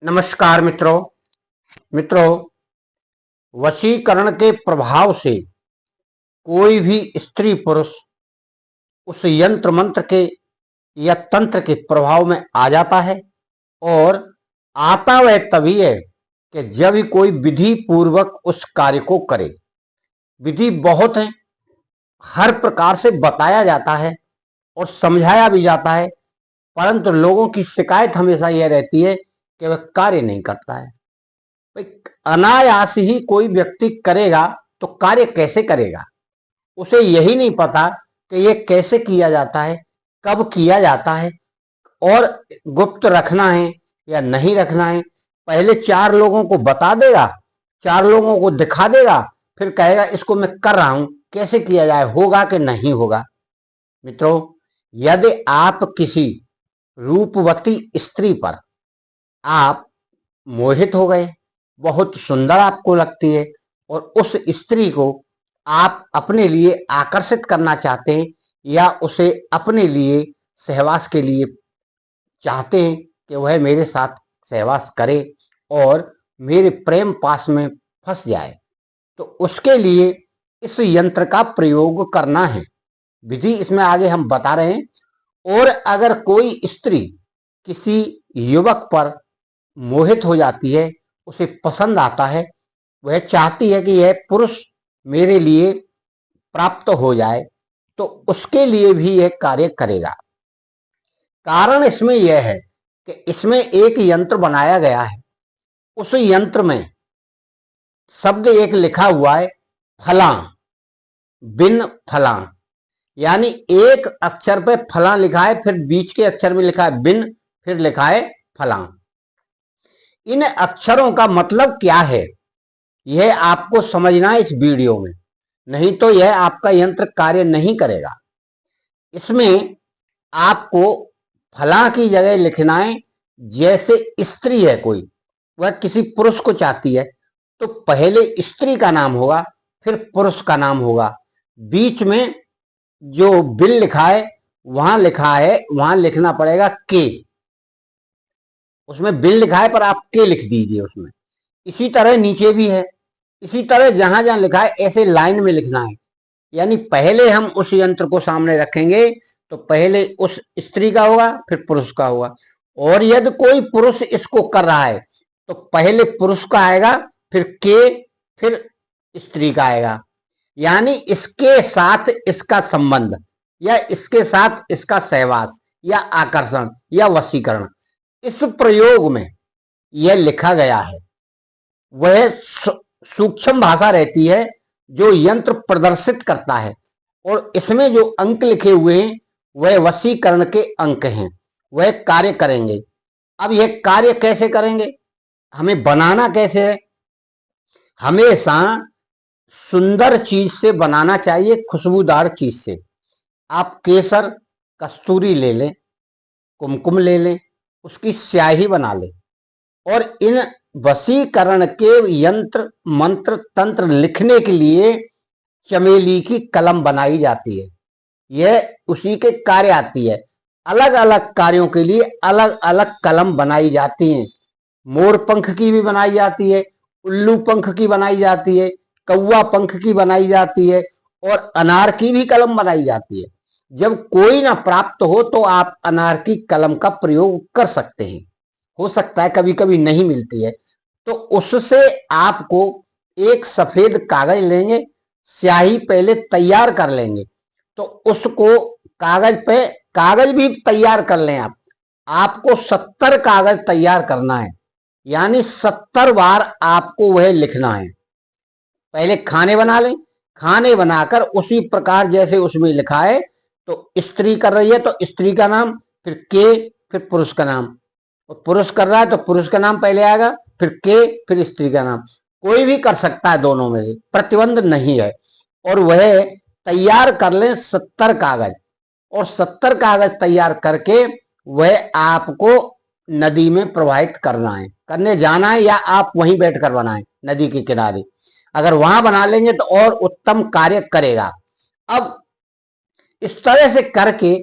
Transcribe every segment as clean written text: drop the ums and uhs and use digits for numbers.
नमस्कार मित्रों, वशीकरण के प्रभाव से कोई भी स्त्री पुरुष उस यंत्र मंत्र के या तंत्र के प्रभाव में आ जाता है। और आता वह तभी है कि जब ही कोई विधि पूर्वक उस कार्य को करे। विधि बहुत है, हर प्रकार से बताया जाता है और समझाया भी जाता है, परंतु लोगों की शिकायत हमेशा यह रहती है कि वह कार्य नहीं करता है। भाई, अनायास ही कोई व्यक्ति करेगा तो कार्य कैसे करेगा? उसे यही नहीं पता कि यह कैसे किया जाता है, कब किया जाता है और गुप्त रखना है या नहीं रखना है। पहले 4 लोगों को बता देगा, 4 लोगों को दिखा देगा, फिर कहेगा इसको मैं कर रहा हूं, कैसे किया जाए, होगा कि नहीं होगा। मित्रों, यदि आप किसी रूपवती स्त्री पर आप मोहित हो गए, बहुत सुंदर आपको लगती है और उस स्त्री को आप अपने लिए आकर्षित करना चाहते हैं या उसे अपने लिए सहवास के लिए चाहते हैं कि वह मेरे साथ सहवास करे और मेरे प्रेम पास में फंस जाए, तो उसके लिए इस यंत्र का प्रयोग करना है। विधि इसमें आगे हम बता रहे हैं। और अगर कोई स्त्री किसी युवक पर मोहित हो जाती है, उसे पसंद आता है, वह चाहती है कि यह पुरुष मेरे लिए प्राप्त हो जाए, तो उसके लिए भी यह कार्य करेगा। कारण इसमें यह है कि इसमें एक यंत्र बनाया गया है। उस यंत्र में शब्द एक लिखा हुआ है, फलां बिन फलां, यानी एक अक्षर पे फलां लिखा है, फिर बीच के अक्षर में लिखा है बिन, फिर लिखा है फलां। इन अक्षरों का मतलब क्या है, यह आपको समझना है इस वीडियो में, नहीं तो यह आपका यंत्र कार्य नहीं करेगा। इसमें आपको फलां की जगह लिखना है, जैसे स्त्री है कोई, वह किसी पुरुष को चाहती है, तो पहले स्त्री का नाम होगा, फिर पुरुष का नाम होगा। बीच में जो बिल लिखा है वहां लिखा है, वहां लिखना पड़ेगा के। उसमें बिल लिखा है पर आप के लिख दीजिए उसमें। इसी तरह नीचे भी है, इसी तरह जहां जहां लिखा है ऐसे लाइन में लिखना है। यानी पहले हम उस यंत्र को सामने रखेंगे तो पहले उस स्त्री का होगा, फिर पुरुष का होगा। और यदि कोई पुरुष इसको कर रहा है तो पहले पुरुष का आएगा, फिर के, फिर स्त्री का आएगा। यानी इसके साथ इसका संबंध या इसके साथ इसका सहवास या आकर्षण या वशीकरण, इस प्रयोग में यह लिखा गया है। वह सूक्ष्म भाषा रहती है जो यंत्र प्रदर्शित करता है, और इसमें जो अंक लिखे हुए हैं वह वशीकरण के अंक हैं, वह कार्य करेंगे। अब यह कार्य कैसे करेंगे, हमें बनाना कैसे है? हमेशा सुंदर चीज से बनाना चाहिए, खुशबूदार चीज से। आप केसर, कस्तूरी ले लें, कुमकुम ले लें, उसकी स्याही बना लें, और इन वशीकरण के यंत्र मंत्र तंत्र लिखने के लिए चमेली की कलम बनाई जाती है। यह उसी के कार्य आती है। अलग अलग कार्यों के लिए अलग अलग कलम बनाई जाती हैं। मोर पंख की भी बनाई जाती है, उल्लू पंख की बनाई जाती है, कौवा पंख की बनाई जाती है, और अनार की भी कलम बनाई जाती है। जब कोई ना प्राप्त हो तो आप अनार की कलम का प्रयोग कर सकते हैं। हो सकता है कभी कभी नहीं मिलती है, तो उससे आपको एक सफेद कागज लेंगे, स्याही पहले तैयार कर लेंगे, तो उसको कागज भी तैयार कर लें आप। आपको 70 कागज तैयार करना है, यानी 70 बार आपको वह लिखना है। पहले खाने बना लें, खाने बनाकर उसी प्रकार जैसे उसमें लिखा है, तो स्त्री कर रही है तो स्त्री का नाम, फिर के, फिर पुरुष का नाम। और पुरुष कर रहा है तो पुरुष का नाम पहले आएगा, फिर के, फिर स्त्री का नाम। कोई भी कर सकता है, दोनों में से प्रतिबंध नहीं है। और वह तैयार कर लें 70 कागज, और 70 कागज तैयार करके वह आपको नदी में प्रवाहित करने जाना है, या आप वहीं बैठकर बनाएं नदी के किनारे। अगर वहां बना लेंगे तो और उत्तम कार्य करेगा। अब इस तरह से करके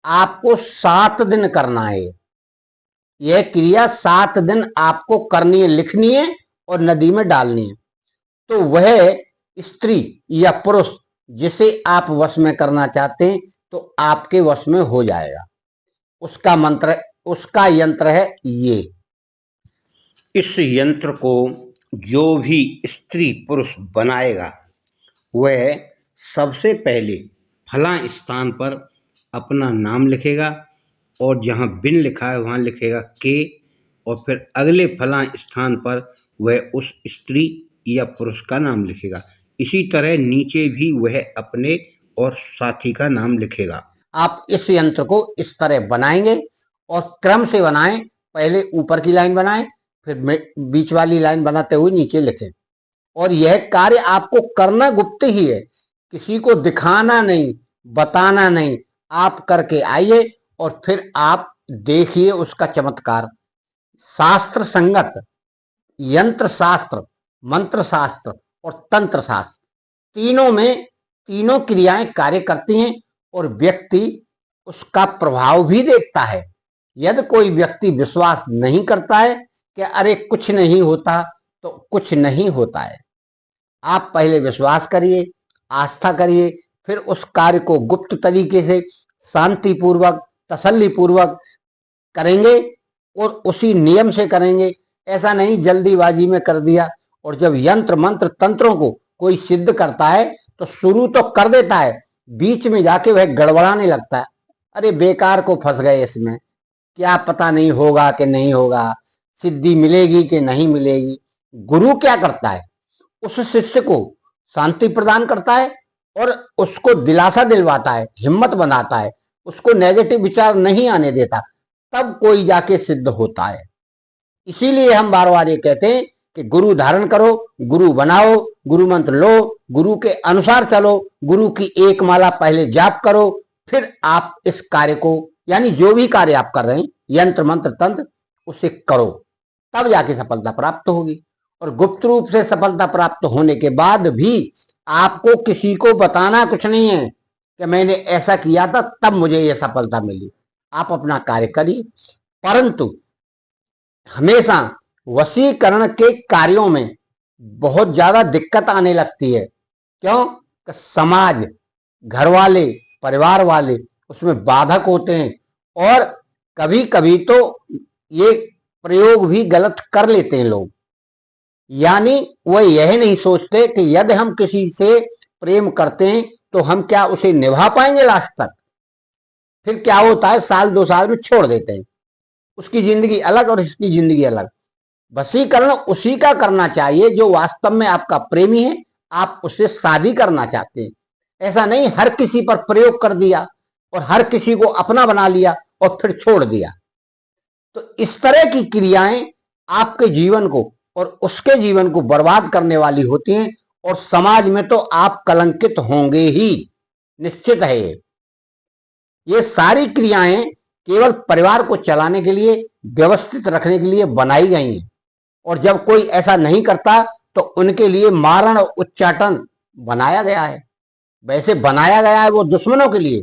आपको 7 दिन करना है। यह क्रिया 7 दिन आपको करनी है, लिखनी है और नदी में डालनी है। तो वह स्त्री या पुरुष जिसे आप वश में करना चाहते हैं तो आपके वश में हो जाएगा। उसका यंत्र है ये। इस यंत्र को जो भी स्त्री पुरुष बनाएगा वह सबसे पहले फला स्थान पर अपना नाम लिखेगा और जहाँ बिन लिखा है वहाँ लिखेगा के, और फिर अगले फला स्थान पर वह उस स्त्री या पुरुष का नाम लिखेगा। इसी तरह नीचे भी वह अपने और साथी का नाम लिखेगा। आप इस यंत्र को इस तरह बनाएंगे और क्रम से बनाएं। पहले ऊपर की लाइन बनाएं, फिर बीच वाली लाइन बनाते हुए नीचे लिखें। और यह कार्य आपको करना गुप्त ही है, किसी को दिखाना नहीं, बताना नहीं। आप करके आइए और फिर आप देखिए उसका चमत्कार। शास्त्र संगत यंत्र शास्त्र, मंत्र शास्त्र और तंत्र शास्त्र तीनों में तीनों क्रियाएं कार्य करती हैं और व्यक्ति उसका प्रभाव भी देखता है। यदि कोई व्यक्ति विश्वास नहीं करता है कि अरे कुछ नहीं होता, तो कुछ नहीं होता है। आप पहले विश्वास करिए, आस्था करिए, फिर उस कार्य को गुप्त तरीके से शांतिपूर्वक तसल्लीपूर्वक करेंगे और उसी नियम से करेंगे। ऐसा नहीं जल्दीबाजी में कर दिया। और जब यंत्र मंत्र तंत्रों को कोई सिद्ध करता है तो शुरू तो कर देता है, बीच में जाके वह गड़बड़ाने लगता है। अरे बेकार को फंस गए इसमें, क्या पता नहीं होगा कि नहीं होगा, सिद्धि मिलेगी कि नहीं मिलेगी। गुरु क्या करता है, उस शिष्य को शांति प्रदान करता है और उसको दिलासा दिलवाता है, हिम्मत बनाता है, उसको नेगेटिव विचार नहीं आने देता, तब कोई जाके सिद्ध होता है। इसीलिए हम बार बार ये कहते हैं कि गुरु धारण करो, गुरु बनाओ, गुरु मंत्र लो, गुरु के अनुसार चलो, गुरु की एक माला पहले जाप करो, फिर आप इस कार्य को, यानी जो भी कार्य आप कर रहे हैं यंत्र मंत्र तंत्र, उसे करो, तब जाके सफलता प्राप्त होगी। और गुप्त रूप से सफलता प्राप्त होने के बाद भी आपको किसी को बताना कुछ नहीं है कि मैंने ऐसा किया था तब मुझे यह सफलता मिली। आप अपना कार्य करिए, परंतु हमेशा वशीकरण के कार्यों में बहुत ज्यादा दिक्कत आने लगती है। क्यों? कि समाज, घर वाले, परिवार वाले उसमें बाधक होते हैं और कभी कभी तो ये प्रयोग भी गलत कर लेते हैं लोग। यानी वह यह नहीं सोचते कि यदि हम किसी से प्रेम करते हैं तो हम क्या उसे निभा पाएंगे लास्ट तक। फिर क्या होता है, साल 2 साल में छोड़ देते हैं। उसकी जिंदगी अलग और इसकी जिंदगी अलग। वशीकरण उसी का करना चाहिए जो वास्तव में आपका प्रेमी है, आप उससे शादी करना चाहते हैं। ऐसा नहीं हर किसी पर प्रयोग कर दिया और हर किसी को अपना बना लिया और फिर छोड़ दिया। तो इस तरह की क्रियाएं आपके जीवन को और उसके जीवन को बर्बाद करने वाली होती हैं और समाज में तो आप कलंकित होंगे ही, निश्चित है। ये सारी क्रियाएं केवल परिवार को चलाने के लिए, व्यवस्थित रखने के लिए बनाई गई हैं। और जब कोई ऐसा नहीं करता तो उनके लिए मारण और उच्चाटन बनाया गया है। वैसे बनाया गया है वो दुश्मनों के लिए,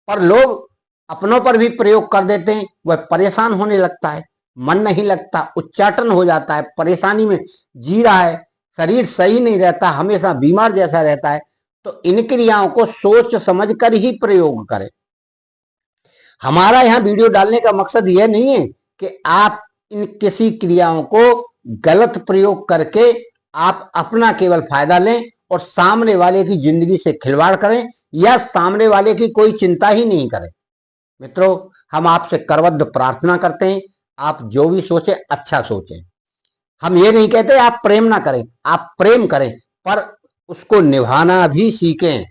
पर लोग अपनों पर भी प्रयोग कर देते हैं। वह परेशान होने लगता है, मन नहीं लगता, उच्चाटन हो जाता है, परेशानी में जी रहा है, शरीर सही नहीं रहता, हमेशा बीमार जैसा रहता है। तो इन क्रियाओं को सोच समझ कर ही प्रयोग करें। हमारा यहाँ वीडियो डालने का मकसद यह नहीं है कि आप इन किसी क्रियाओं को गलत प्रयोग करके आप अपना केवल फायदा लें और सामने वाले की जिंदगी से खिलवाड़ करें या सामने वाले की कोई चिंता ही नहीं करें। मित्रों, हम आपसे करबद्ध प्रार्थना करते हैं, आप जो भी सोचें अच्छा सोचें। हम ये नहीं कहते आप प्रेम ना करें, आप प्रेम करें, पर उसको निभाना भी सीखें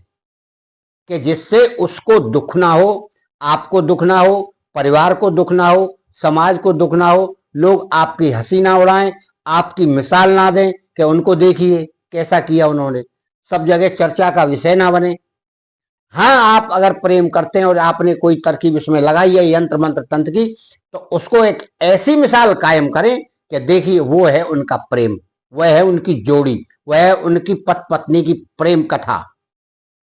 कि जिससे उसको दुख ना हो, आपको दुख ना हो, परिवार को दुख ना हो, समाज को दुख ना हो, लोग आपकी हंसी ना उड़ाएं, आपकी मिसाल ना दें कि उनको देखिए कैसा किया उन्होंने, सब जगह चर्चा का विषय ना बने। हाँ, आप अगर प्रेम करते हैं और आपने कोई तरकीब इसमें लगाई है यंत्र मंत्र तंत्र की, तो उसको एक ऐसी मिसाल कायम करें कि देखिए वो है उनका प्रेम, वह है उनकी जोड़ी, वह है उनकी पति पत्नी की प्रेम कथा।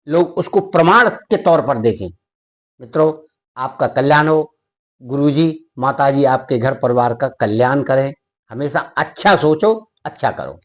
लोग उसको प्रमाण के तौर पर देखें। मित्रों, आपका कल्याण हो। गुरुजी माताजी आपके घर परिवार का कल्याण करें। हमेशा अच्छा सोचो, अच्छा करो।